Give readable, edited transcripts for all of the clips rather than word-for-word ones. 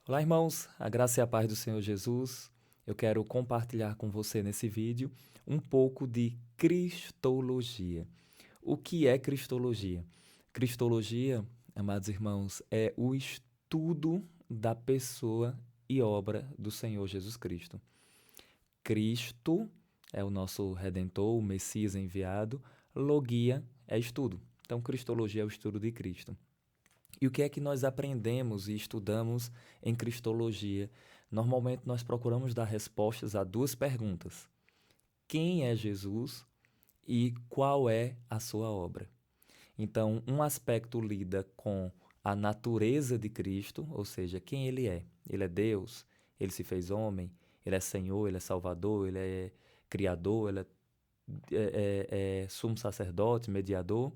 Olá, irmãos, a graça e a paz do Senhor Jesus. Eu quero compartilhar com você nesse vídeo um pouco de cristologia. O que é cristologia? Cristologia, amados irmãos, é o estudo da pessoa e obra do Senhor Jesus Cristo. Cristo é o nosso Redentor, o Messias enviado. Logia é estudo. Então, cristologia é o estudo de Cristo. E o que é que nós aprendemos e estudamos em cristologia? Normalmente nós procuramos dar respostas a duas perguntas: quem é Jesus e qual é a sua obra? Então, um aspecto lida com a natureza de Cristo, ou seja, quem ele é. Ele é Deus, ele se fez homem, ele é Senhor, ele é Salvador, ele é Criador, ele é sumo sacerdote, mediador.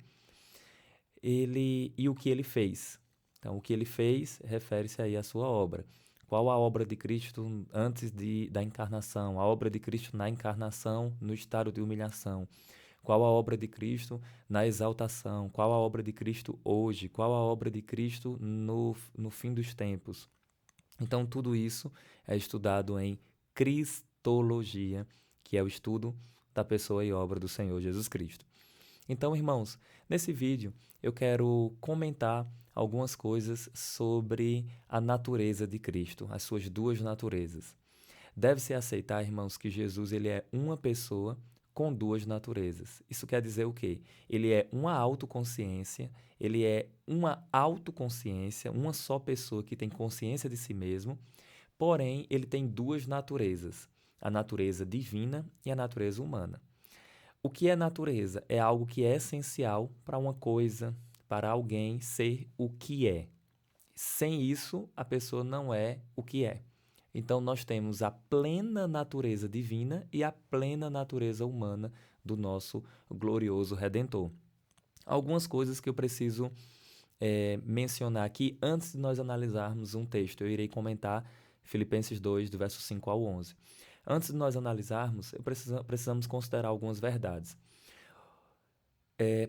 E o que ele fez. Então, o que ele fez refere-se aí à sua obra. Qual a obra de Cristo antes da encarnação? A obra de Cristo na encarnação, no estado de humilhação. Qual a obra de Cristo na exaltação? Qual a obra de Cristo hoje? Qual a obra de Cristo no fim dos tempos? Então, tudo isso é estudado em cristologia, que é o estudo da pessoa e obra do Senhor Jesus Cristo. Então, irmãos, nesse vídeo eu quero comentar algumas coisas sobre a natureza de Cristo, as suas duas naturezas. Deve-se aceitar, irmãos, que Jesus ele é uma pessoa com duas naturezas. Isso quer dizer o quê? Ele é uma autoconsciência, ele é uma só pessoa que tem consciência de si mesmo, porém ele tem duas naturezas, a natureza divina e a natureza humana. O que é natureza? É algo que é essencial para uma coisa, para alguém ser o que é. Sem isso, a pessoa não é o que é. Então, nós temos a plena natureza divina e a plena natureza humana do nosso glorioso Redentor. Algumas coisas que eu preciso mencionar aqui antes de nós analisarmos um texto. Eu irei comentar Filipenses 2, do verso 5 ao 11. Antes de nós analisarmos, precisamos considerar algumas verdades.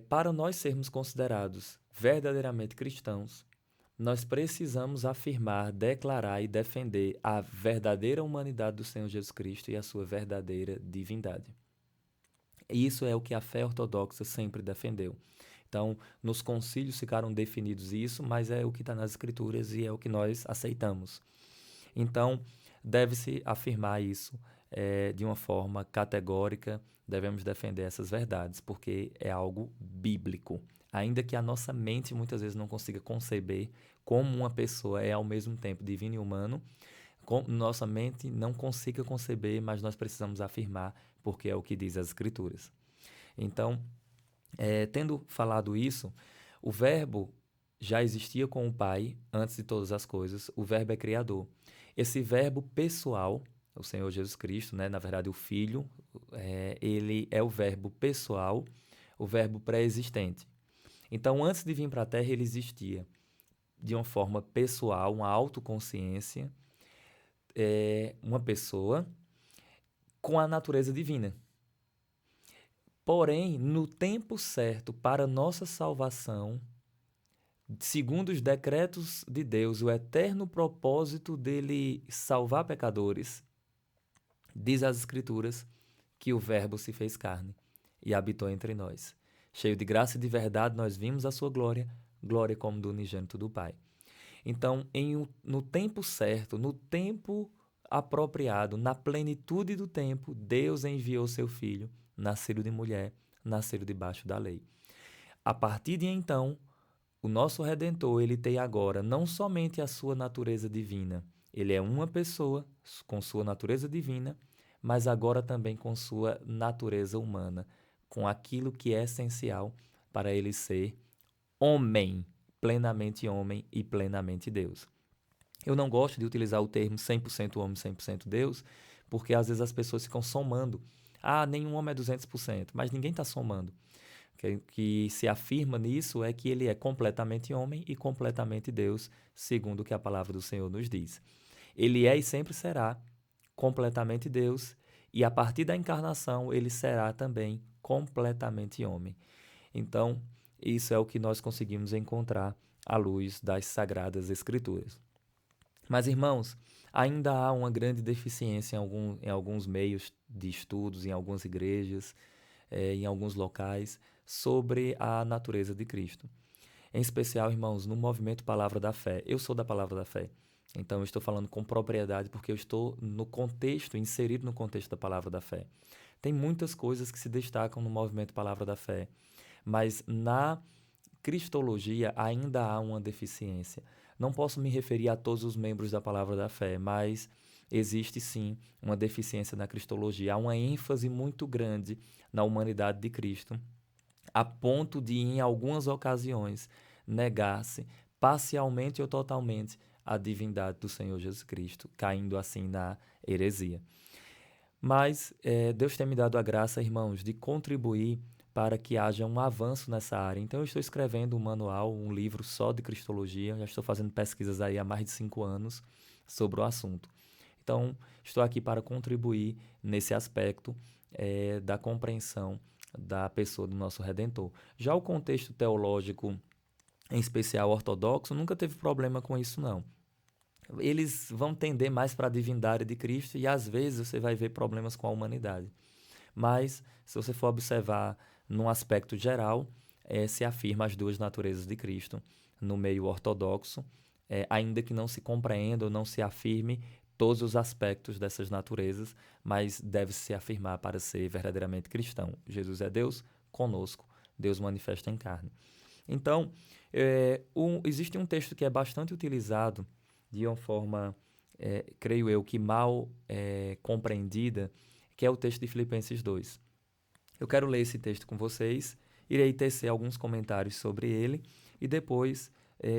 Para nós sermos considerados verdadeiramente cristãos, nós precisamos afirmar, declarar e defender a verdadeira humanidade do Senhor Jesus Cristo e a sua verdadeira divindade. Isso é o que a fé ortodoxa sempre defendeu. Então, nos concílios ficaram definidos isso, mas é o que está nas Escrituras e é o que nós aceitamos. Então, deve-se afirmar isso de uma forma categórica, devemos defender essas verdades, porque é algo bíblico. Ainda que a nossa mente muitas vezes não consiga conceber como uma pessoa é ao mesmo tempo divino e humano, nossa mente não consiga conceber, mas nós precisamos afirmar, porque é o que diz as Escrituras. Então, tendo falado isso, o Verbo já existia com o Pai antes de todas as coisas, o Verbo é criador. Esse Verbo pessoal, o Senhor Jesus Cristo, né, na verdade o Filho, ele é o Verbo pessoal, o Verbo pré-existente. Então, antes de vir para a Terra, ele existia de uma forma pessoal, uma autoconsciência, uma pessoa com a natureza divina. Porém, no tempo certo para nossa salvação, segundo os decretos de Deus, o eterno propósito dele salvar pecadores, diz as Escrituras que o Verbo se fez carne e habitou entre nós. Cheio de graça e de verdade, nós vimos a sua glória, glória como do unigênito do Pai. Então, no tempo certo, no tempo apropriado, na plenitude do tempo, Deus enviou seu Filho, nascido de mulher, nascido debaixo da lei. A partir de então, o nosso Redentor, ele tem agora não somente a sua natureza divina, ele é uma pessoa com sua natureza divina, mas agora também com sua natureza humana, com aquilo que é essencial para ele ser homem, plenamente homem e plenamente Deus. Eu não gosto de utilizar o termo 100% homem, 100% Deus, porque às vezes as pessoas ficam somando. Ah, nenhum homem é 200%, mas ninguém está somando. O que se afirma nisso é que ele é completamente homem e completamente Deus, segundo o que a palavra do Senhor nos diz. Ele é e sempre será completamente Deus, e a partir da encarnação ele será também completamente homem. Então, isso é o que nós conseguimos encontrar à luz das Sagradas Escrituras. Mas, irmãos, ainda há uma grande deficiência em alguns meios de estudos, em algumas igrejas, em alguns locais, sobre a natureza de Cristo. Em especial, irmãos, no movimento Palavra da Fé. Eu sou da Palavra da Fé. Então, eu estou falando com propriedade porque eu estou no contexto, inserido no contexto da Palavra da Fé. Tem muitas coisas que se destacam no movimento Palavra da Fé, mas na cristologia ainda há uma deficiência. Não posso me referir a todos os membros da Palavra da Fé, mas existe sim uma deficiência na cristologia. Há uma ênfase muito grande na humanidade de Cristo, a ponto de, em algumas ocasiões, negar-se parcialmente ou totalmente a divindade do Senhor Jesus Cristo, caindo assim na heresia. Mas Deus tem me dado a graça, irmãos, de contribuir para que haja um avanço nessa área. Então, eu estou escrevendo um manual, um livro só de cristologia. Já estou fazendo pesquisas aí há mais de 5 anos sobre o assunto. Então, estou aqui para contribuir nesse aspecto da compreensão da pessoa do nosso Redentor. Já o contexto teológico, em especial ortodoxo, nunca teve problema com isso, não. Eles vão tender mais para a divindade de Cristo e às vezes você vai ver problemas com a humanidade. Mas, se você for observar num aspecto geral, se afirma as duas naturezas de Cristo no meio ortodoxo, ainda que não se compreenda ou não se afirme todos os aspectos dessas naturezas, mas deve se afirmar para ser verdadeiramente cristão. Jesus é Deus conosco, Deus manifesta em carne. Então, existe um texto que é bastante utilizado de uma forma, creio eu, que mal compreendida, que é o texto de Filipenses 2. Eu quero ler esse texto com vocês, irei tecer alguns comentários sobre ele e depois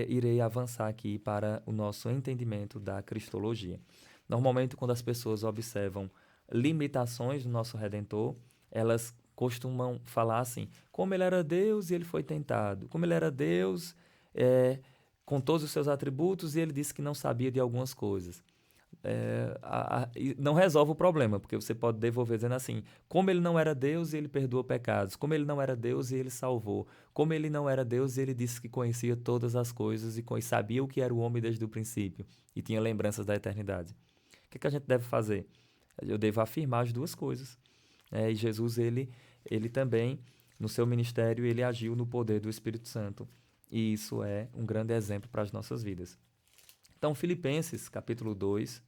irei avançar aqui para o nosso entendimento da cristologia. Normalmente, quando as pessoas observam limitações do nosso Redentor, elas costumam falar assim, como ele era Deus e ele foi tentado, como ele era Deus com todos os seus atributos e ele disse que não sabia de algumas coisas. Não resolve o problema, porque você pode devolver dizendo assim, como ele não era Deus e ele perdoou pecados, como ele não era Deus e ele salvou, como ele não era Deus e ele disse que conhecia todas as coisas e sabia o que era o homem desde o princípio e tinha lembranças da eternidade. O que a gente deve fazer? Eu devo afirmar as duas coisas. E Jesus, ele também, no seu ministério, ele agiu no poder do Espírito Santo. E isso é um grande exemplo para as nossas vidas. Então, Filipenses, capítulo 2,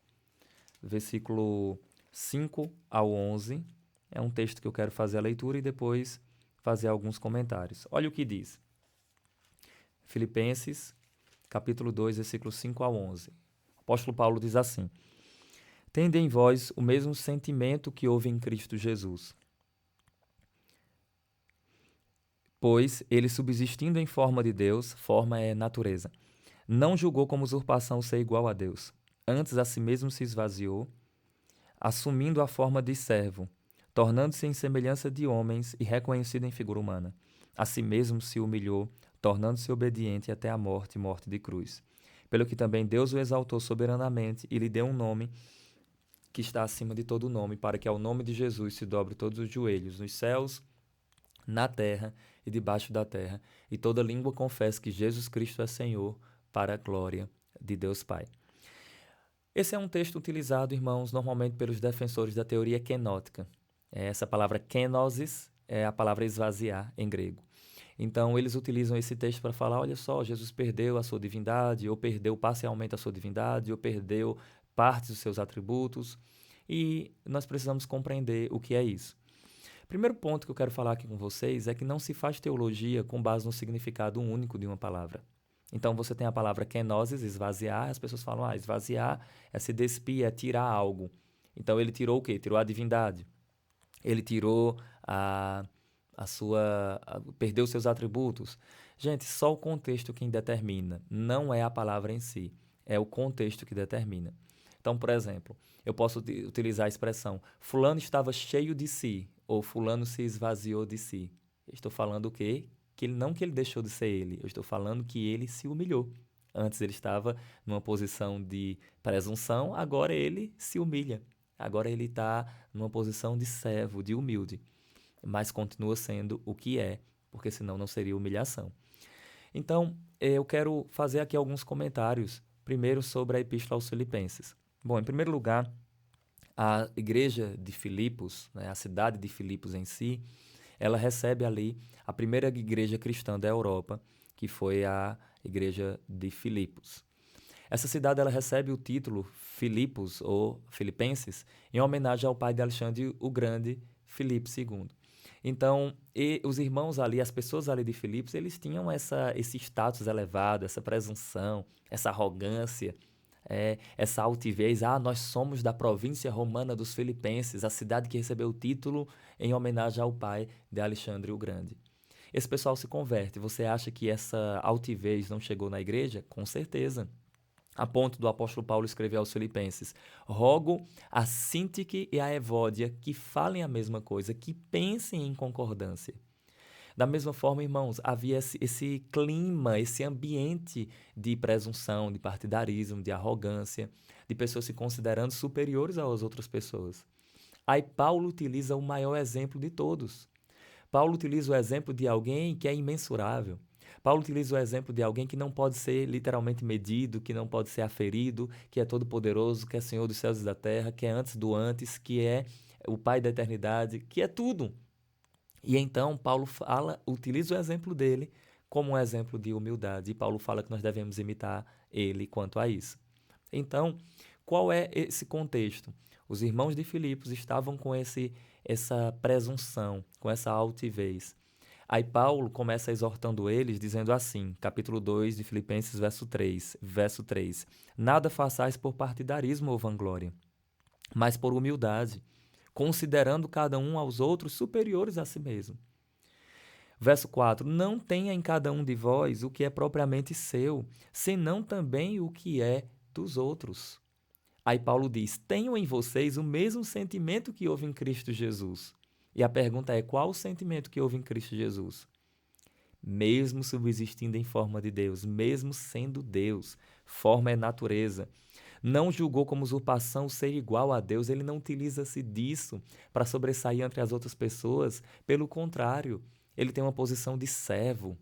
versículo 5 ao 11, é um texto que eu quero fazer a leitura e depois fazer alguns comentários. Olha o que diz. Filipenses, capítulo 2, versículo 5 ao 11. O apóstolo Paulo diz assim: Tende em vós o mesmo sentimento que houve em Cristo Jesus. Pois ele, subsistindo em forma de Deus, forma é natureza, não julgou como usurpação ser igual a Deus. Antes a si mesmo se esvaziou, assumindo a forma de servo, tornando-se em semelhança de homens e reconhecido em figura humana. A si mesmo se humilhou, tornando-se obediente até a morte, morte de cruz. Pelo que também Deus o exaltou soberanamente e lhe deu um nome que está acima de todo nome, para que ao nome de Jesus se dobre todos os joelhos, nos céus, na terra e debaixo da terra, e toda língua confesse que Jesus Cristo é Senhor, para a glória de Deus Pai. Esse é um texto utilizado, irmãos, normalmente pelos defensores da teoria kenótica. Essa palavra kenosis é a palavra esvaziar em grego. Então, eles utilizam esse texto para falar, olha só, Jesus perdeu a sua divindade, ou perdeu parcialmente a sua divindade, ou perdeu partes dos seus atributos, e nós precisamos compreender o que é isso. Primeiro ponto que eu quero falar aqui com vocês é que não se faz teologia com base no significado único de uma palavra. Então, você tem a palavra kenosis, esvaziar, as pessoas falam, esvaziar é se despir, é tirar algo. Então, ele tirou o quê? Tirou a divindade. Ele tirou perdeu seus atributos. Gente, só o contexto quem determina, não é a palavra em si, é o contexto que determina. Então, por exemplo, eu posso utilizar a expressão fulano estava cheio de si, ou fulano se esvaziou de si. Eu estou falando o quê? Não que ele deixou de ser ele, eu estou falando que ele se humilhou. Antes ele estava numa posição de presunção, agora ele se humilha. Agora ele está numa posição de servo, de humilde. Mas continua sendo o que é, porque senão não seria humilhação. Então, eu quero fazer aqui alguns comentários. Primeiro, sobre a Epístola aos Filipenses. Bom, em primeiro lugar, a igreja de Filipos, né, a cidade de Filipos em si, ela recebe ali a primeira igreja cristã da Europa, que foi a igreja de Filipos. Essa cidade ela recebe o título Filipos ou Filipenses em homenagem ao pai de Alexandre o Grande, Filipe II. Então, os irmãos ali, as pessoas ali de Filipos, eles tinham esse status elevado, essa presunção, essa arrogância, essa altivez. Nós somos da província romana dos Filipenses, a cidade que recebeu o título em homenagem ao pai de Alexandre o Grande. Esse pessoal se converte. Você acha que essa altivez não chegou na igreja? Com certeza. A ponto do apóstolo Paulo escrever aos Filipenses: rogo a Síntique e a Evódia que falem a mesma coisa, que pensem em concordância. Da mesma forma, irmãos, havia esse clima, esse ambiente de presunção, de partidarismo, de arrogância, de pessoas se considerando superiores às outras pessoas. Aí Paulo utiliza o maior exemplo de todos. Paulo utiliza o exemplo de alguém que é imensurável. Paulo utiliza o exemplo de alguém que não pode ser literalmente medido, que não pode ser aferido, que é todo-poderoso, que é Senhor dos céus e da terra, que é antes do antes, que é o Pai da eternidade, que é tudo. E então Paulo utiliza o exemplo dele como um exemplo de humildade. E Paulo fala que nós devemos imitar ele quanto a isso. Então, qual é esse contexto? Os irmãos de Filipos estavam com essa presunção, com essa altivez. Aí Paulo começa exortando eles, dizendo assim, capítulo 2 de Filipenses, verso 3. Nada façais por partidarismo ou vanglória, mas por humildade, considerando cada um aos outros superiores a si mesmo. Verso 4, não tenha em cada um de vós o que é propriamente seu, senão também o que é dos outros. Aí Paulo diz, tenham em vocês o mesmo sentimento que houve em Cristo Jesus. E a pergunta é, qual o sentimento que houve em Cristo Jesus? Mesmo subsistindo em forma de Deus, mesmo sendo Deus, forma é natureza. Não julgou como usurpação ser igual a Deus, ele não utiliza-se disso para sobressair entre as outras pessoas. Pelo contrário, ele tem uma posição de servo.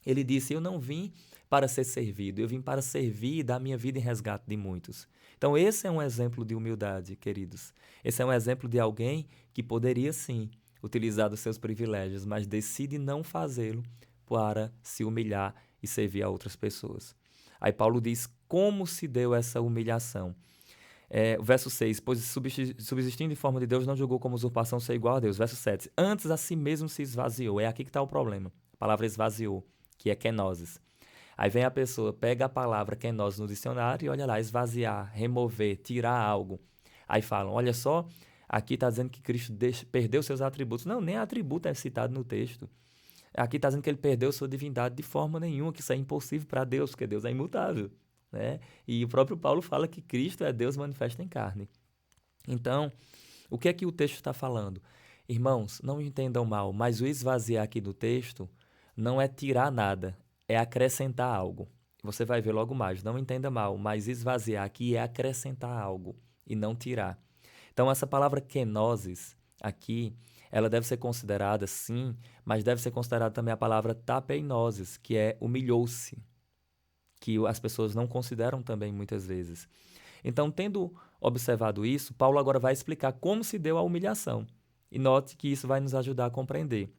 Ele disse, eu não vim para ser servido, eu vim para servir e dar minha vida em resgate de muitos. Então esse é um exemplo de humildade, queridos. Esse é um exemplo de alguém que poderia sim utilizar dos seus privilégios, mas decide não fazê-lo para se humilhar e servir a outras pessoas. Aí Paulo diz como se deu essa humilhação. O verso 6, pois subsistindo em forma de Deus, não julgou como usurpação ser igual a Deus. Verso 7, antes a si mesmo se esvaziou. É aqui que está o problema. A palavra esvaziou, que é kenosis. Aí vem a pessoa, pega a palavra kenosis no dicionário e olha lá, esvaziar, remover, tirar algo. Aí falam, olha só, aqui está dizendo que Cristo perdeu seus atributos. Não, nem atributo é citado no texto. Aqui está dizendo que ele perdeu sua divindade de forma nenhuma, que isso é impossível para Deus, porque Deus é imutável. Né? E o próprio Paulo fala que Cristo é Deus manifesto em carne. Então, o que é que o texto está falando? Irmãos, não entendam mal, mas o esvaziar aqui do texto não é tirar nada, é acrescentar algo. Você vai ver logo mais, não entenda mal, mas esvaziar aqui é acrescentar algo e não tirar. Então, essa palavra kenosis aqui, ela deve ser considerada sim, mas deve ser considerada também a palavra tapeinosis, que é humilhou-se, que as pessoas não consideram também muitas vezes. Então, tendo observado isso, Paulo agora vai explicar como se deu a humilhação. E note que isso vai nos ajudar a compreender.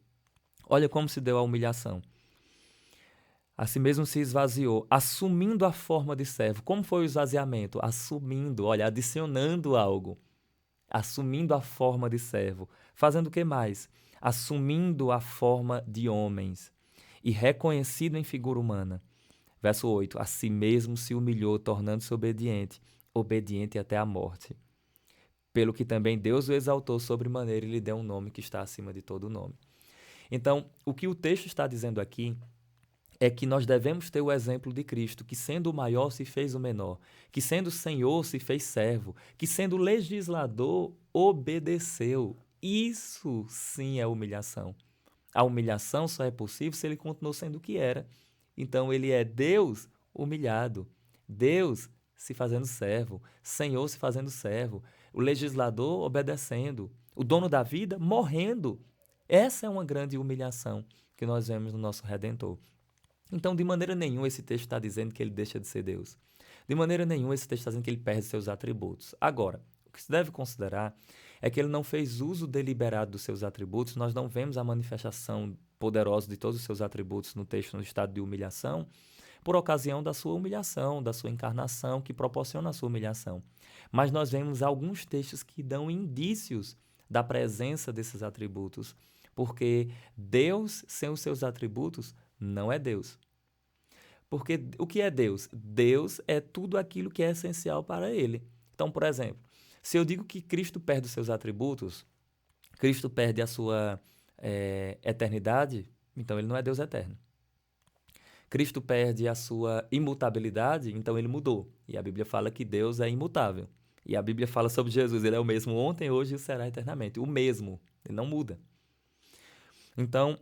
Olha como se deu a humilhação. A si mesmo se esvaziou, assumindo a forma de servo. Como foi o esvaziamento? Assumindo, olha, adicionando algo. Assumindo a forma de servo. Fazendo o que mais? Assumindo a forma de homens. E reconhecido em figura humana. Verso 8, a si mesmo se humilhou, tornando-se obediente, obediente até a morte. Pelo que também Deus o exaltou sobremaneira e lhe deu um nome que está acima de todo nome. Então, o que o texto está dizendo aqui é que nós devemos ter o exemplo de Cristo, que sendo o maior se fez o menor, que sendo Senhor se fez servo, que sendo legislador obedeceu. Isso sim é humilhação. A humilhação só é possível se ele continuou sendo o que era. Então ele é Deus humilhado, Deus se fazendo servo, Senhor se fazendo servo, o legislador obedecendo, o dono da vida morrendo. Essa é uma grande humilhação que nós vemos no nosso Redentor. Então, de maneira nenhuma, esse texto está dizendo que ele deixa de ser Deus. De maneira nenhuma esse texto está dizendo que ele perde seus atributos. Agora, o que se deve considerar é que ele não fez uso deliberado dos seus atributos. Nós não vemos a manifestação poderosa de todos os seus atributos no texto no estado de humilhação, por ocasião da sua humilhação, da sua encarnação, que proporciona a sua humilhação. Mas nós vemos alguns textos que dão indícios da presença desses atributos, porque Deus, sem os seus atributos, não é Deus. Porque o que é Deus? Deus é tudo aquilo que é essencial para ele. Então, por exemplo, se eu digo que Cristo perde os seus atributos, Cristo perde a sua eternidade, então ele não é Deus eterno. Cristo perde a sua imutabilidade, então ele mudou. E a Bíblia fala que Deus é imutável. E a Bíblia fala sobre Jesus, ele é o mesmo ontem, hoje e será eternamente. O mesmo, ele não muda. Então,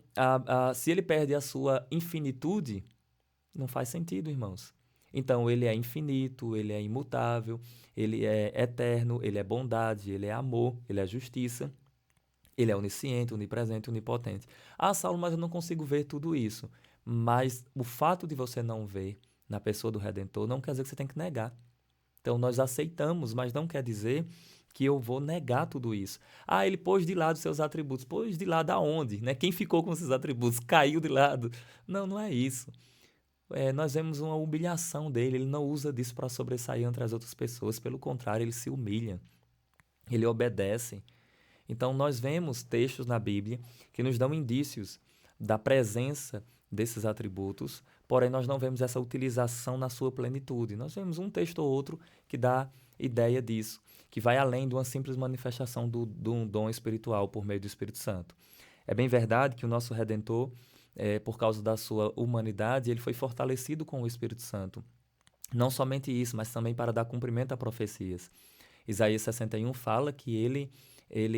se ele perde a sua infinitude, não faz sentido, irmãos. Então, ele é infinito, ele é imutável, ele é eterno, ele é bondade, ele é amor, ele é justiça, ele é onisciente, onipresente, onipotente. Ah, Saulo, mas eu não consigo ver tudo isso. Mas o fato de você não ver na pessoa do Redentor não quer dizer que você tem que negar. Então, nós aceitamos, mas não quer dizer que eu vou negar tudo isso. Ah, ele pôs de lado seus atributos. Pôs de lado aonde? Né? Quem ficou com esses atributos? Caiu de lado? Não, não é isso. Nós vemos uma humilhação dele. Ele não usa disso para sobressair entre as outras pessoas. Pelo contrário, ele se humilha. Ele obedece. Então, nós vemos textos na Bíblia que nos dão indícios da presença desses atributos, porém nós não vemos essa utilização na sua plenitude. Nós vemos um texto ou outro que dá ideia disso, que vai além de uma simples manifestação de um dom espiritual por meio do Espírito Santo. É bem verdade que o nosso Redentor, por causa da sua humanidade, ele foi fortalecido com o Espírito Santo. Não somente isso, mas também para dar cumprimento a profecias. Isaías 61 fala que ele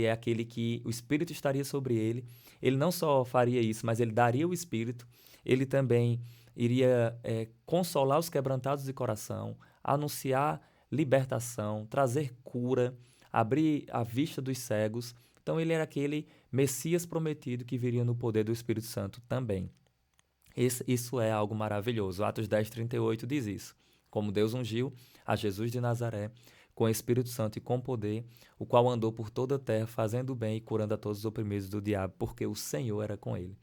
é aquele que o Espírito estaria sobre ele. Ele não só faria isso, mas ele daria o Espírito. Ele também iria consolar os quebrantados de coração, anunciar libertação, trazer cura, abrir a vista dos cegos. Então, ele era aquele Messias prometido que viria no poder do Espírito Santo também. Isso é algo maravilhoso. Atos 10:38 diz isso. Como Deus ungiu a Jesus de Nazaré com o Espírito Santo e com poder, o qual andou por toda a terra, fazendo o bem e curando a todos os oprimidos do diabo, porque o Senhor era com ele.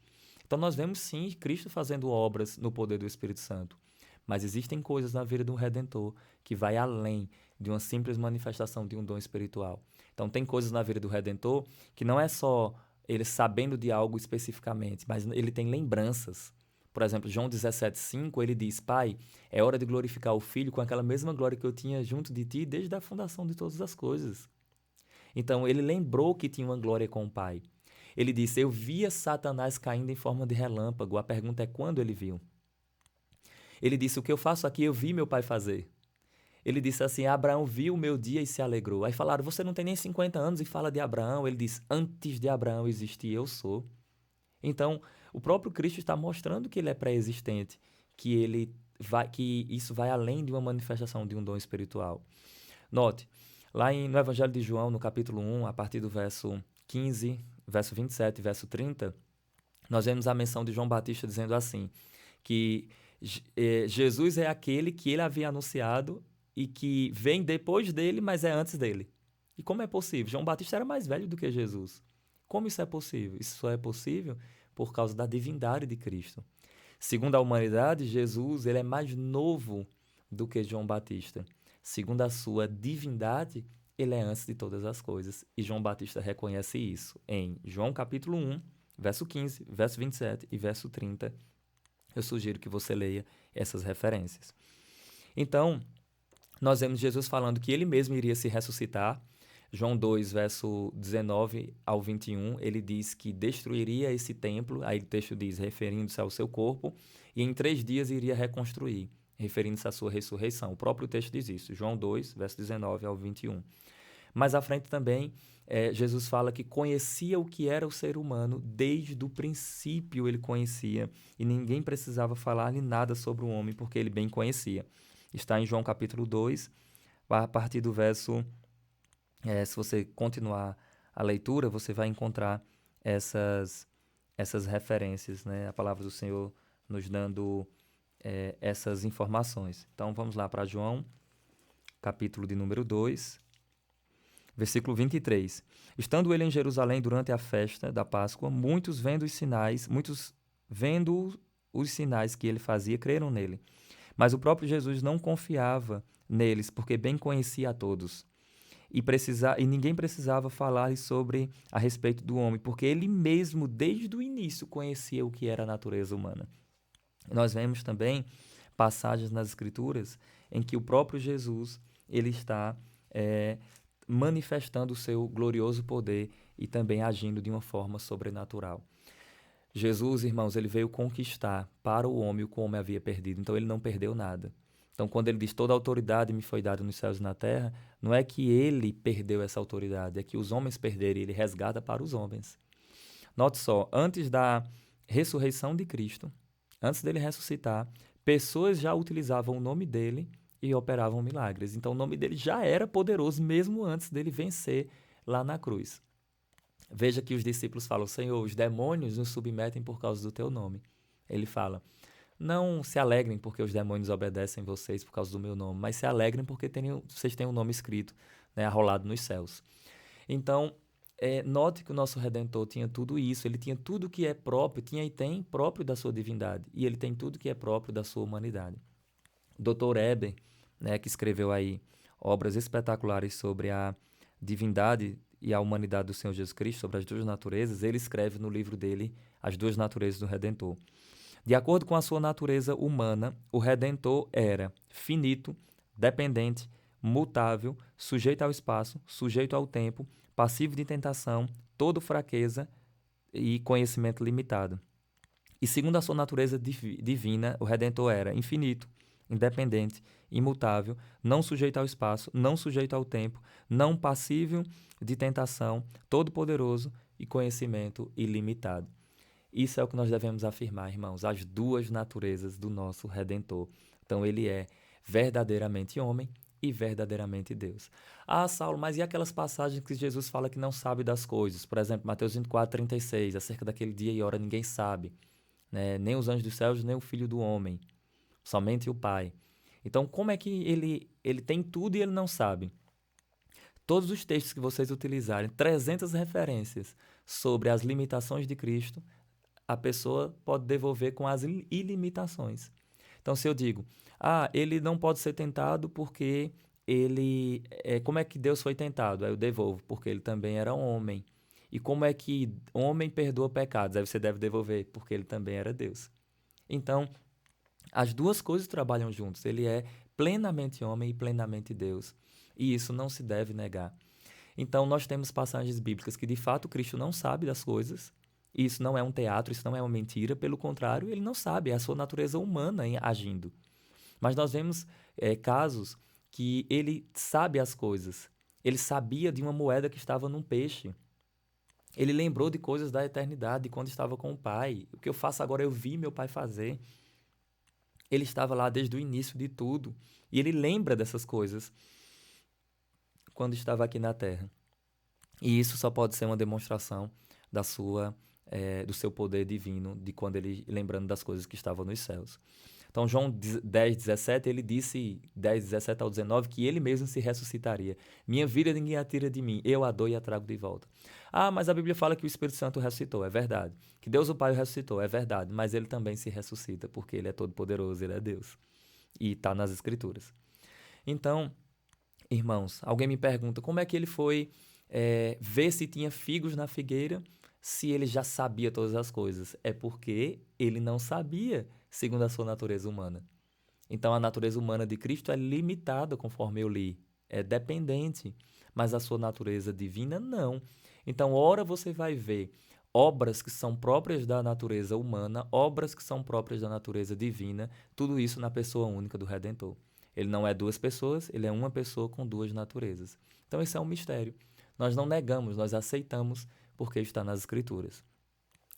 Então nós vemos sim Cristo fazendo obras no poder do Espírito Santo, mas existem coisas na vida do Redentor que vai além de uma simples manifestação de um dom espiritual. Então tem coisas na vida do Redentor que não é só ele sabendo de algo especificamente, mas ele tem lembranças. Por exemplo, João 17:5, ele diz: Pai, é hora de glorificar o Filho com aquela mesma glória que eu tinha junto de ti desde a fundação de todas as coisas. Então, ele lembrou que tinha uma glória com o Pai. Ele disse: Eu via Satanás caindo em forma de relâmpago. A pergunta é quando ele viu. Ele disse: O que eu faço aqui, eu vi meu pai fazer. Ele disse assim: Abraão viu o meu dia e se alegrou. Aí falaram: Você não tem nem 50 anos e fala de Abraão. Ele disse: Antes de Abraão existir, eu sou. Então, o próprio Cristo está mostrando que ele é pré-existente, que isso vai além de uma manifestação de um dom espiritual. Note, lá no Evangelho de João, no capítulo 1, a partir do verso 15, verso 27 e verso 30, nós vemos a menção de João Batista dizendo assim, que Jesus é aquele que ele havia anunciado e que vem depois dele, mas é antes dele. E como é possível? João Batista era mais velho do que Jesus. Como isso é possível? Isso só é possível por causa da divindade de Cristo. Segundo a humanidade, Jesus ele é mais novo do que João Batista. Segundo a sua divindade, ele é antes de todas as coisas. E João Batista reconhece isso em João capítulo 1, verso 15, verso 27 e verso 30. Eu sugiro que você leia essas referências. Então, nós vemos Jesus falando que ele mesmo iria se ressuscitar. João 2, verso 19 ao 21, ele diz que destruiria esse templo, aí o texto diz, referindo-se ao seu corpo, e em 3 dias iria reconstruir, referindo-se à sua ressurreição. O próprio texto diz isso, João 2, verso 19 ao 21. Mais à frente também, Jesus fala que conhecia o que era o ser humano, desde o princípio ele conhecia, e ninguém precisava falar-lhe nada sobre o homem, porque ele bem conhecia. Está em João capítulo 2, a partir do verso... se você continuar a leitura, você vai encontrar essas referências, né? A palavra do Senhor nos dando essas informações. Então, vamos lá para João, capítulo de número 2, versículo 23. Estando ele em Jerusalém durante a festa da Páscoa, muitos vendo os sinais que ele fazia, creram nele. Mas o próprio Jesus não confiava neles, porque bem conhecia a todos. E ninguém precisava falar a respeito do homem, porque ele mesmo, desde o início, conhecia o que era a natureza humana. Nós vemos também passagens nas Escrituras em que o próprio Jesus ele está manifestando o seu glorioso poder e também agindo de uma forma sobrenatural. Jesus, irmãos, ele veio conquistar para o homem o que o homem havia perdido, então ele não perdeu nada. Então, quando ele diz toda a autoridade me foi dada nos céus e na terra, não é que ele perdeu essa autoridade, é que os homens perderam e ele resgata para os homens. Note só, antes da ressurreição de Cristo, antes dele ressuscitar, pessoas já utilizavam o nome dele e operavam milagres. Então, o nome dele já era poderoso mesmo antes dele vencer lá na cruz. Veja que os discípulos falam, Senhor, os demônios nos submetem por causa do teu nome. Ele fala, não se alegrem porque os demônios obedecem vocês por causa do meu nome, mas se alegrem porque vocês têm um nome escrito, né, arrolado nos céus. Então, note que o nosso Redentor tinha tudo isso, ele tinha tudo que é próprio, tinha e tem próprio da sua divindade, e ele tem tudo que é próprio da sua humanidade. Dr. Eber, né, que escreveu aí obras espetaculares sobre a divindade e a humanidade do Senhor Jesus Cristo, sobre as duas naturezas, ele escreve no livro dele As Duas Naturezas do Redentor. De acordo com a sua natureza humana, o Redentor era finito, dependente, mutável, sujeito ao espaço, sujeito ao tempo, passivo de tentação, todo fraqueza e conhecimento limitado. E segundo a sua natureza divina, o Redentor era infinito, independente, imutável, não sujeito ao espaço, não sujeito ao tempo, não passível de tentação, todo-poderoso e conhecimento ilimitado. Isso é o que nós devemos afirmar, irmãos, as duas naturezas do nosso Redentor. Então, ele é verdadeiramente homem e verdadeiramente Deus. Ah, Saulo, mas e aquelas passagens que Jesus fala que não sabe das coisas? Por exemplo, Mateus 24:36, acerca daquele dia e hora ninguém sabe, né? Nem os anjos dos céus, nem o Filho do Homem, somente o Pai. Então, como é que ele tem tudo e ele não sabe? Todos os textos que vocês utilizarem, 300 referências sobre as limitações de Cristo, a pessoa pode devolver com as ilimitações. Então, se eu digo, ele não pode ser tentado porque como é que Deus foi tentado? Aí eu devolvo, porque ele também era homem. E como é que homem perdoa pecados? Aí você deve devolver, porque ele também era Deus. Então, as duas coisas trabalham juntos. Ele é plenamente homem e plenamente Deus. E isso não se deve negar. Então, nós temos passagens bíblicas que, de fato, Cristo não sabe das coisas. Isso não é um teatro, isso não é uma mentira. Pelo contrário, ele não sabe, é a sua natureza humana agindo. Mas nós vemos casos que ele sabe as coisas. Ele sabia de uma moeda que estava num peixe. Ele lembrou de coisas da eternidade, de quando estava com o Pai. O que eu faço agora, eu vi meu Pai fazer. Ele estava lá desde o início de tudo. E ele lembra dessas coisas quando estava aqui na Terra. E isso só pode ser uma demonstração do seu poder divino, de quando ele lembrando das coisas que estavam nos céus. Então, João 10:17, ele disse, 10:17 ao 19, que ele mesmo se ressuscitaria. Minha vida ninguém a tira de mim, eu a dou e a trago de volta. Mas a Bíblia fala que o Espírito Santo ressuscitou, é verdade. Que Deus o Pai o ressuscitou, é verdade. Mas ele também se ressuscita, porque ele é todo poderoso, ele é Deus. E está nas Escrituras. Então, irmãos, alguém me pergunta, como é que ele foi ver se tinha figos na figueira, se ele já sabia todas as coisas? É porque ele não sabia, segundo a sua natureza humana. Então, a natureza humana de Cristo é limitada, conforme eu li, é dependente, mas a sua natureza divina não. Então, ora você vai ver obras que são próprias da natureza humana, obras que são próprias da natureza divina, tudo isso na pessoa única do Redentor. Ele não é duas pessoas, ele é uma pessoa com duas naturezas. Então, isso é um mistério. Nós não negamos, nós aceitamos porque está nas Escrituras.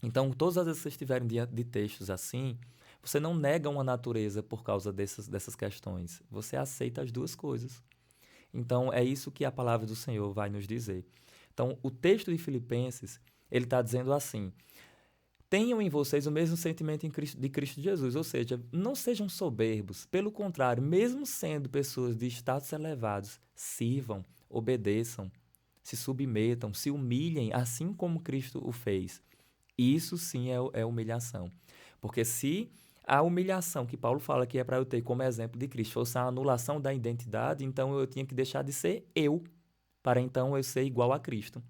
Então, todas as vezes que vocês estiverem diante de textos assim, você não nega uma natureza por causa dessas questões. Você aceita as duas coisas. Então, é isso que a palavra do Senhor vai nos dizer. Então, o texto de Filipenses, ele está dizendo assim, tenham em vocês o mesmo sentimento de Cristo Jesus, ou seja, não sejam soberbos, pelo contrário, mesmo sendo pessoas de status elevados, sirvam, obedeçam, se submetam, se humilhem, assim como Cristo o fez. Isso sim é humilhação. Porque se a humilhação que Paulo fala que é para eu ter como exemplo de Cristo fosse a anulação da identidade, então eu tinha que deixar de ser eu, para então eu ser igual a Cristo.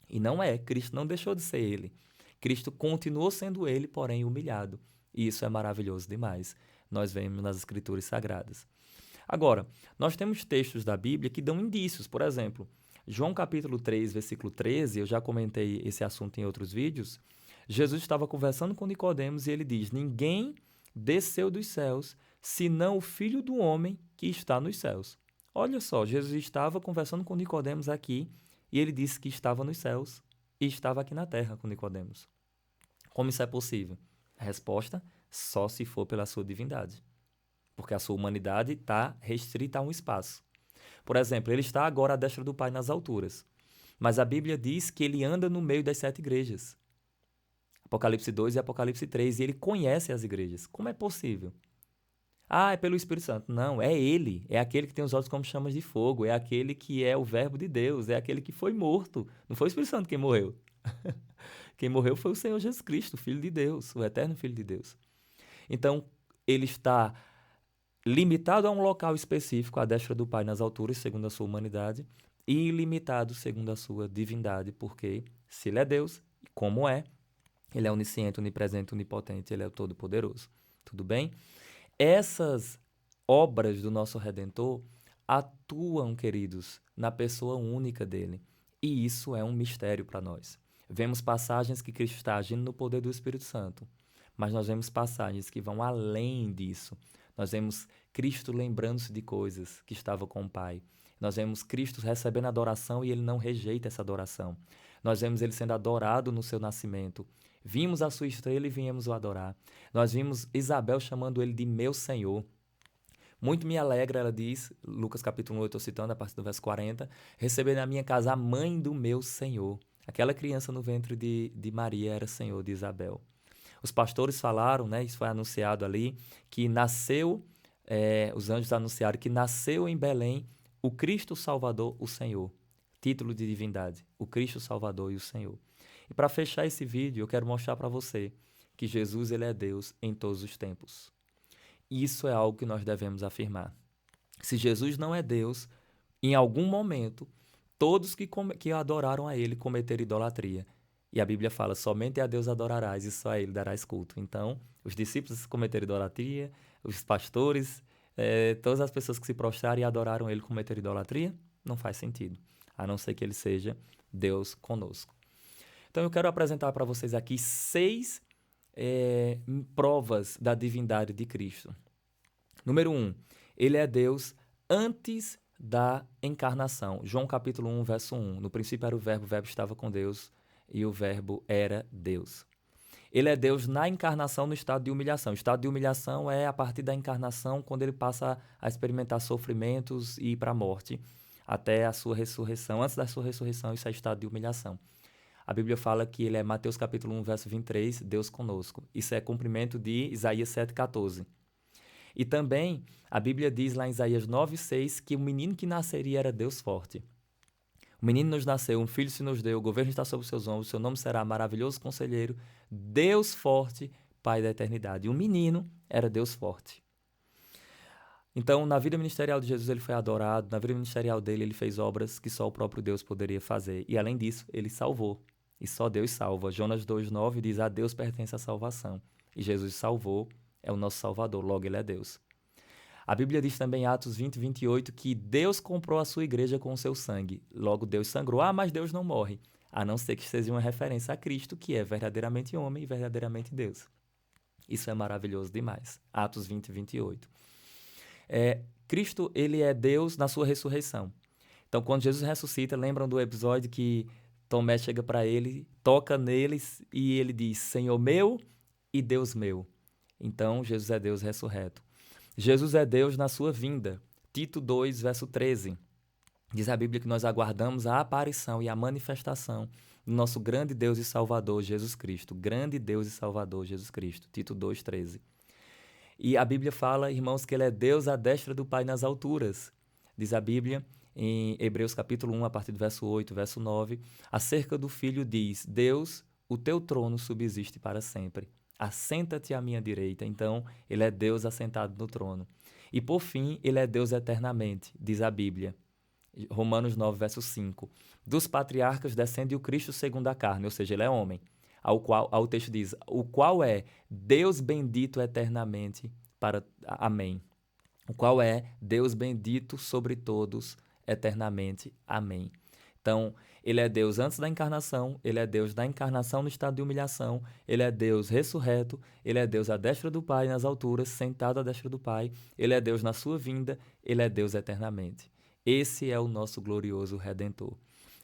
E não é, Cristo não deixou de ser ele. Cristo continuou sendo ele, porém humilhado. E isso é maravilhoso demais. Nós vemos nas Escrituras Sagradas. Agora, nós temos textos da Bíblia que dão indícios. Por exemplo, João capítulo 3, versículo 13, eu já comentei esse assunto em outros vídeos. Jesus estava conversando com Nicodemos e ele diz: ninguém desceu dos céus, senão o Filho do Homem que está nos céus. Olha só, Jesus estava conversando com Nicodemos aqui e ele disse que estava nos céus e estava aqui na terra com Nicodemos. Como isso é possível? A resposta: só se for pela sua divindade. Porque a sua humanidade está restrita a um espaço. Por exemplo, ele está agora à destra do Pai nas alturas. Mas a Bíblia diz que ele anda no meio das 7 igrejas. Apocalipse 2 e Apocalipse 3. E ele conhece as igrejas. Como é possível? Ah, é pelo Espírito Santo. Não, é ele. É aquele que tem os olhos como chamas de fogo. É aquele que é o verbo de Deus. É aquele que foi morto. Não foi o Espírito Santo quem morreu. Quem morreu foi o Senhor Jesus Cristo, o Filho de Deus, o eterno Filho de Deus. Então, ele está limitado a um local específico, à destra do Pai nas alturas, segundo a sua humanidade, e ilimitado segundo a sua divindade, porque se ele é Deus, como é, ele é onisciente, onipresente, onipotente, ele é o Todo-Poderoso. Tudo bem? Essas obras do nosso Redentor atuam, queridos, na pessoa única dele. E isso é um mistério para nós. Vemos passagens que Cristo está agindo no poder do Espírito Santo, mas nós vemos passagens que vão além disso. Nós vemos Cristo lembrando-se de coisas que estava com o Pai. Nós vemos Cristo recebendo adoração e ele não rejeita essa adoração. Nós vemos ele sendo adorado no seu nascimento. Vimos a sua estrela e viemos o adorar. Nós vimos Isabel chamando ele de meu Senhor. Muito me alegra, ela diz, Lucas capítulo 1, eu estou citando, a partir do verso 40, receber na minha casa a mãe do meu Senhor. Aquela criança no ventre de Maria era Senhor de Isabel. Os pastores falaram, né, isso foi anunciado ali, que nasceu, os anjos anunciaram que nasceu em Belém o Cristo Salvador, o Senhor. Título de divindade, o Cristo Salvador e o Senhor. E para fechar esse vídeo, eu quero mostrar para você que Jesus ele é Deus em todos os tempos. Isso é algo que nós devemos afirmar. Se Jesus não é Deus, em algum momento, todos que adoraram a ele cometeram idolatria. E a Bíblia fala, somente a Deus adorarás e só a ele darás culto. Então, os discípulos cometeram idolatria, os pastores, todas as pessoas que se prostraram e adoraram ele cometeram idolatria, não faz sentido, a não ser que ele seja Deus conosco. Então, eu quero apresentar para vocês aqui 6 provas da divindade de Cristo. Número 1, ele é Deus antes da encarnação. João capítulo 1, verso 1. No princípio era o verbo estava com Deus e o verbo era Deus. Ele é Deus na encarnação no estado de humilhação. O estado de humilhação é a partir da encarnação, quando ele passa a experimentar sofrimentos e ir para a morte, até a sua ressurreição. Antes da sua ressurreição, isso é estado de humilhação. A Bíblia fala que ele é Mateus capítulo 1, verso 23, Deus conosco. Isso é cumprimento de Isaías 7,14. E também a Bíblia diz lá em Isaías 9,6 que o menino que nasceria era Deus forte. O menino nos nasceu, um filho se nos deu, o governo está sobre os seus ombros, seu nome será maravilhoso conselheiro, Deus forte, Pai da eternidade. E o menino era Deus forte. Então, na vida ministerial de Jesus, ele foi adorado, na vida ministerial dele, ele fez obras que só o próprio Deus poderia fazer. E, além disso, ele salvou. E só Deus salva. Jonas 2,9 diz, a Deus pertence a salvação. E Jesus salvou, é o nosso Salvador, logo ele é Deus. A Bíblia diz também em Atos 20, 28, que Deus comprou a sua igreja com o seu sangue. Logo Deus sangrou. Ah, mas Deus não morre. A não ser que seja uma referência a Cristo, que é verdadeiramente homem e verdadeiramente Deus. Isso é maravilhoso demais. Atos 20, 28. Cristo, ele é Deus na sua ressurreição. Então, quando Jesus ressuscita, lembram do episódio que Tomé chega para ele, toca neles e ele diz, Senhor meu e Deus meu. Então, Jesus é Deus ressurreto. Jesus é Deus na sua vinda. Tito 2, verso 13. Diz a Bíblia que nós aguardamos a aparição e a manifestação do nosso grande Deus e Salvador, Jesus Cristo. Grande Deus e Salvador, Jesus Cristo. Tito 2,13. E a Bíblia fala, irmãos, que ele é Deus à destra do Pai nas alturas. Diz a Bíblia, em Hebreus capítulo 1, a partir do verso 8, verso 9, acerca do Filho diz, Deus, o teu trono subsiste para sempre. Assenta-te à minha direita. Então, ele é Deus assentado no trono. E, por fim, ele é Deus eternamente, diz a Bíblia. Romanos 9, verso 5. Dos patriarcas descende o Cristo segundo a carne, ou seja, ele é homem. Ao texto diz, o qual é Deus bendito eternamente para... Amém. O qual é Deus bendito sobre todos eternamente. Amém. Então, ele é Deus antes da encarnação, ele é Deus da encarnação no estado de humilhação, ele é Deus ressurreto, ele é Deus à destra do Pai nas alturas, sentado à destra do Pai, ele é Deus na sua vinda, ele é Deus eternamente. Esse é o nosso glorioso Redentor.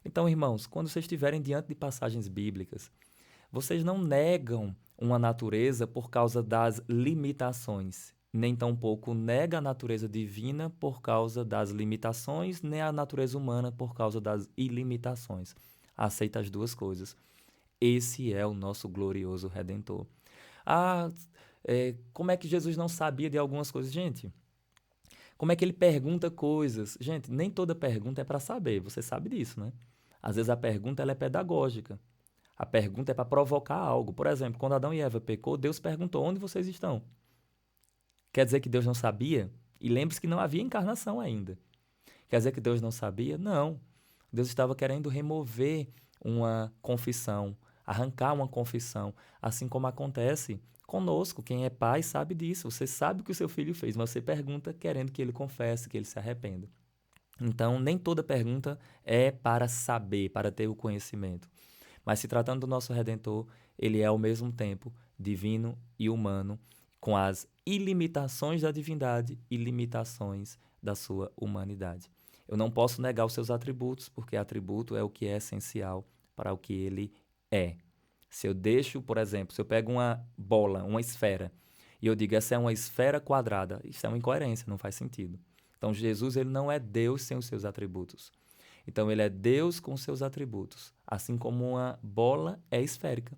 Então, irmãos, quando vocês estiverem diante de passagens bíblicas, vocês não negam uma natureza por causa das limitações, nem tampouco nega a natureza divina por causa das limitações, nem a natureza humana por causa das ilimitações. Aceita as duas coisas. Esse é o nosso glorioso Redentor. Como é que Jesus não sabia de algumas coisas? Gente, como é que ele pergunta coisas? Gente, nem toda pergunta é para saber, você sabe disso, né? Às vezes a pergunta ela é pedagógica. A pergunta é para provocar algo. Por exemplo, quando Adão e Eva pecou, Deus perguntou: onde vocês estão? Quer dizer que Deus não sabia? E lembre-se que não havia encarnação ainda. Quer dizer que Deus não sabia? Não. Deus estava querendo remover uma confissão, arrancar uma confissão, assim como acontece conosco. Quem é pai sabe disso. Você sabe o que o seu filho fez, mas você pergunta querendo que ele confesse, que ele se arrependa. Então, nem toda pergunta é para saber, para ter o conhecimento. Mas se tratando do nosso Redentor, ele é ao mesmo tempo divino e humano, com as ilimitações da divindade e limitações da sua humanidade. Eu não posso negar os seus atributos, porque atributo é o que é essencial para o que ele é. Se eu deixo, por exemplo, se eu pego uma bola, uma esfera, e eu digo essa é uma esfera quadrada, isso é uma incoerência, não faz sentido. Então Jesus ele não é Deus sem os seus atributos. Então, ele é Deus com seus atributos, assim como uma bola é esférica.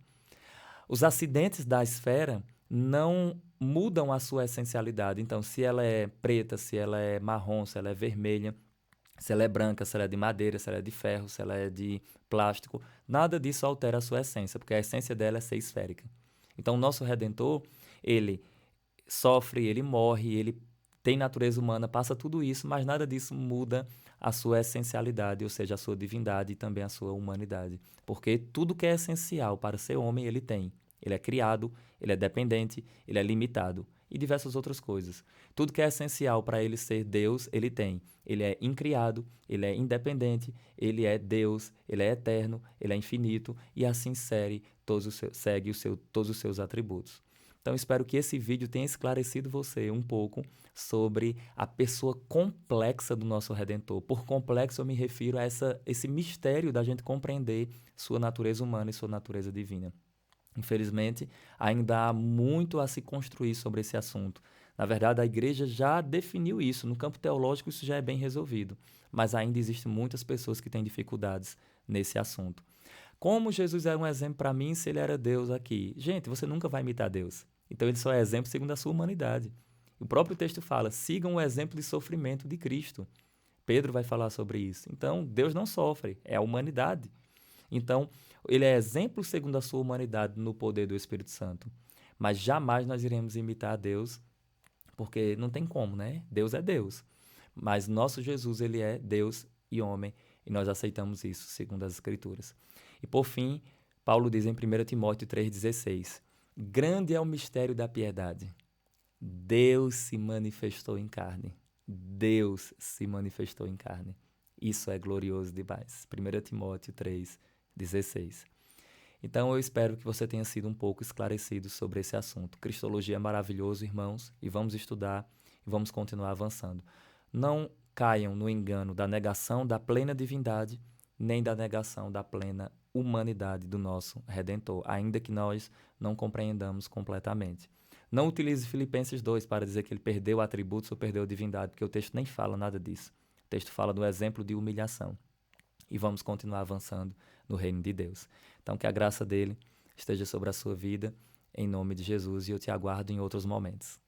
Os acidentes da esfera não mudam a sua essencialidade. Então, se ela é preta, se ela é marrom, se ela é vermelha, se ela é branca, se ela é de madeira, se ela é de ferro, se ela é de plástico, nada disso altera a sua essência, porque a essência dela é ser esférica. Então, o nosso Redentor, ele sofre, ele morre, ele tem natureza humana, passa tudo isso, mas nada disso muda a sua essencialidade, ou seja, a sua divindade e também a sua humanidade. Porque tudo que é essencial para ser homem, ele tem. Ele é criado, ele é dependente, ele é limitado e diversas outras coisas. Tudo que é essencial para ele ser Deus, ele tem. Ele é incriado, ele é independente, ele é Deus, ele é eterno, ele é infinito e assim segue todos os seus atributos. Então, espero que esse vídeo tenha esclarecido você um pouco sobre a pessoa complexa do nosso Redentor. Por complexo, eu me refiro a esse mistério da gente compreender sua natureza humana e sua natureza divina. Infelizmente, ainda há muito a se construir sobre esse assunto. Na verdade, a igreja já definiu isso. No campo teológico, isso já é bem resolvido. Mas ainda existem muitas pessoas que têm dificuldades nesse assunto. Como Jesus era um exemplo para mim se ele era Deus aqui? Gente, você nunca vai imitar Deus. Então, ele só é exemplo segundo a sua humanidade. O próprio texto fala, sigam o exemplo de sofrimento de Cristo. Pedro vai falar sobre isso. Então, Deus não sofre, é a humanidade. Então, ele é exemplo segundo a sua humanidade no poder do Espírito Santo. Mas jamais nós iremos imitar a Deus, porque não tem como, né? Deus é Deus. Mas nosso Jesus, ele é Deus e homem, e nós aceitamos isso, segundo as Escrituras. E por fim, Paulo diz em 1 Timóteo 3,16, grande é o mistério da piedade. Deus se manifestou em carne. Deus se manifestou em carne. Isso é glorioso demais. 1 Timóteo 3,16. Então, eu espero que você tenha sido um pouco esclarecido sobre esse assunto. Cristologia é maravilhoso, irmãos, e vamos estudar e vamos continuar avançando. Não caiam no engano da negação da plena divindade, nem da negação da plena humanidade do nosso Redentor, ainda que nós não compreendamos completamente. Não utilize Filipenses 2 para dizer que ele perdeu atributos ou perdeu divindade, porque o texto nem fala nada disso. O texto fala do exemplo de humilhação. E vamos continuar avançando no reino de Deus. Então, que a graça dele esteja sobre a sua vida, em nome de Jesus, e eu te aguardo em outros momentos.